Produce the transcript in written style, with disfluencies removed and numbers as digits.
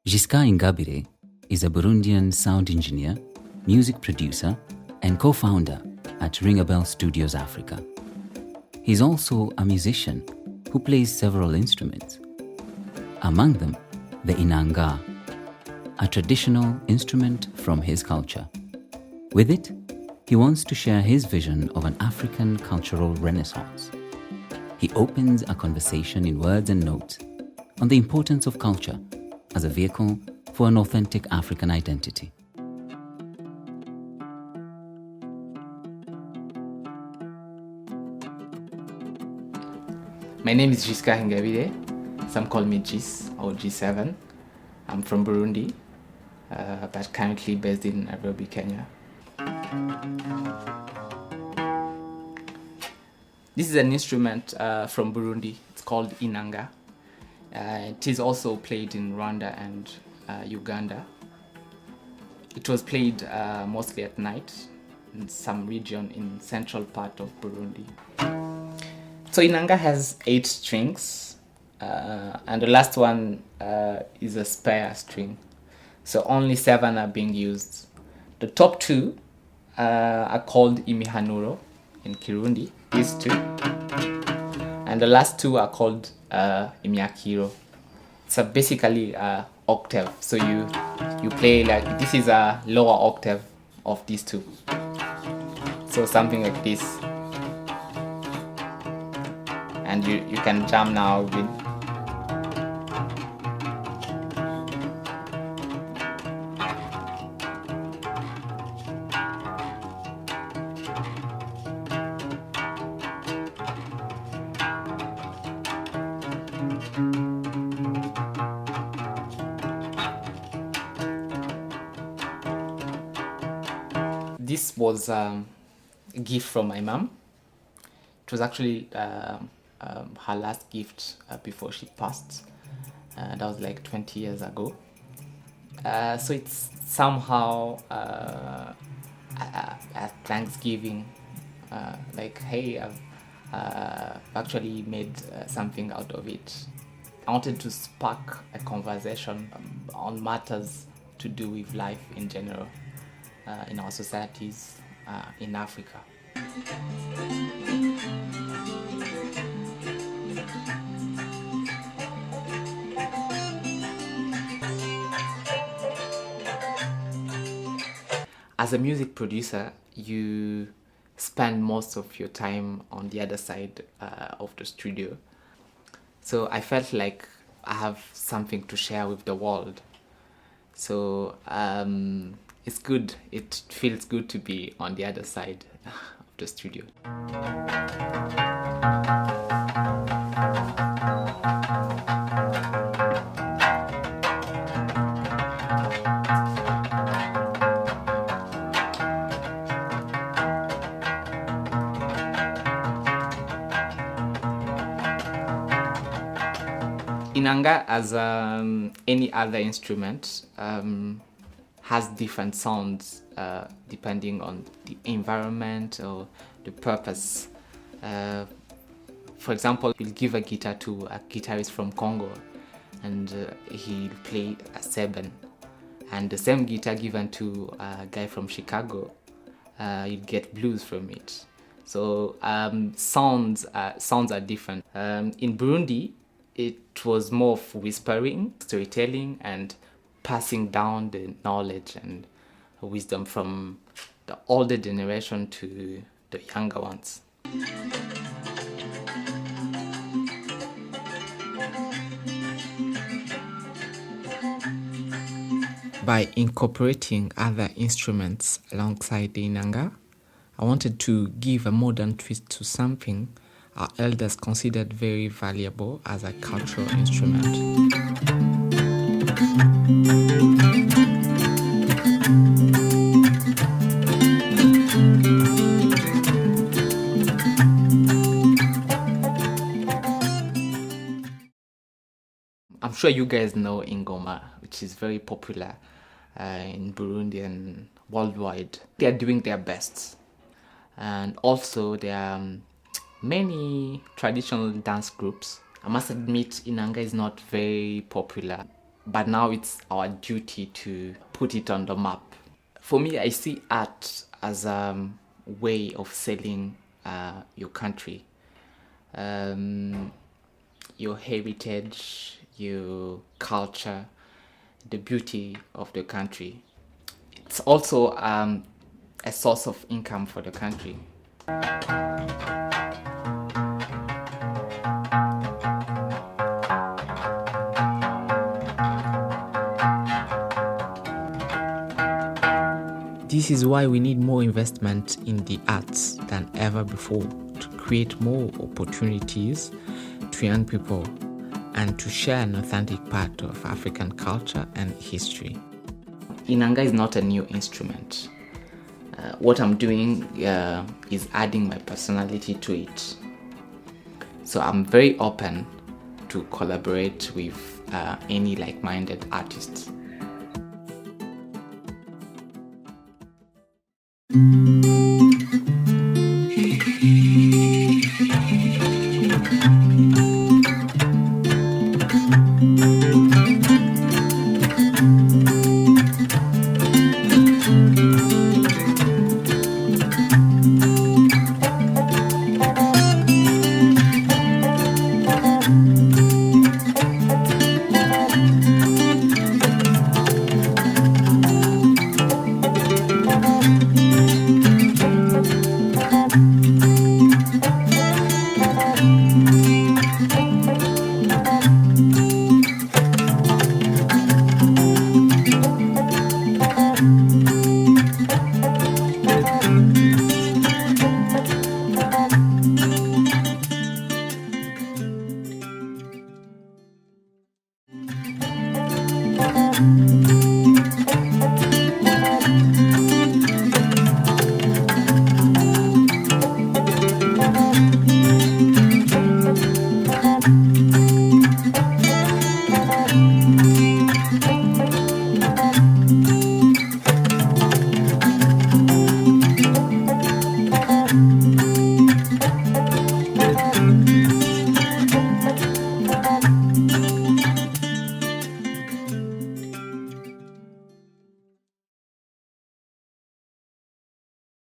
Giscard Ingabire is a Burundian sound engineer, music producer, and co-founder at Ringabel Studios Africa. He's also a musician who plays several instruments. Among them, the Inanga, a traditional instrument from his culture. With it, he wants to share his vision of an African cultural renaissance. He opens a conversation in words and notes on the importance of culture as a vehicle for an authentic African identity. My name is Giscard Ingabire. Some call me Gis or G7. I'm from Burundi, but currently based in Nairobi, Kenya. This is an instrument from Burundi. It's called Inanga. It is also played in Rwanda and Uganda. It was played mostly at night in some region in central part of Burundi. So Inanga has 8 strings, and the last one is a spare string. So only 7 are being used. The top 2 are called imihanuro in Kirundi, these 2. And the last 2 are called imyakiro. So basically octave. So you play like, this is a lower octave of these 2. So something like this. And you can jam now with. This was a gift from my mom. It was actually her last gift before she passed. That was like 20 years ago. So it's somehow a Thanksgiving. Like, hey, I've actually made something out of it. I wanted to spark a conversation on matters to do with life in general, in our societies, in Africa. As a music producer, you spend most of your time on the other side of the studio. So I felt like I have something to share with the world. So it's good. It feels good to be on the other side of the studio. Inanga, as any other instrument, has different sounds depending on the environment or the purpose. For example, you'll give a guitar to a guitarist from Congo and he'll play a 7. And the same guitar given to a guy from Chicago, you'll get blues from it. So sounds are different. In Burundi, it was more of whispering, storytelling, and passing down the knowledge and wisdom from the older generation to the younger ones. By incorporating other instruments alongside the Inanga, I wanted to give a modern twist to something our elders considered very valuable as a cultural instrument. I'm sure you guys know Ingoma, which is very popular in Burundi and worldwide. They are doing their best. And also there are many traditional dance groups. I must admit, Inanga is not very popular. but now it's our duty to put it on the map. For me, I see art as a way of selling your country, your heritage, your culture, the beauty of the country. It's also a source of income for the country. This is why we need more investment in the arts than ever before to create more opportunities to young people and to share an authentic part of African culture and history. Inanga is not a new instrument. What I'm doing is adding my personality to it. So I'm very open to collaborate with any like-minded artists.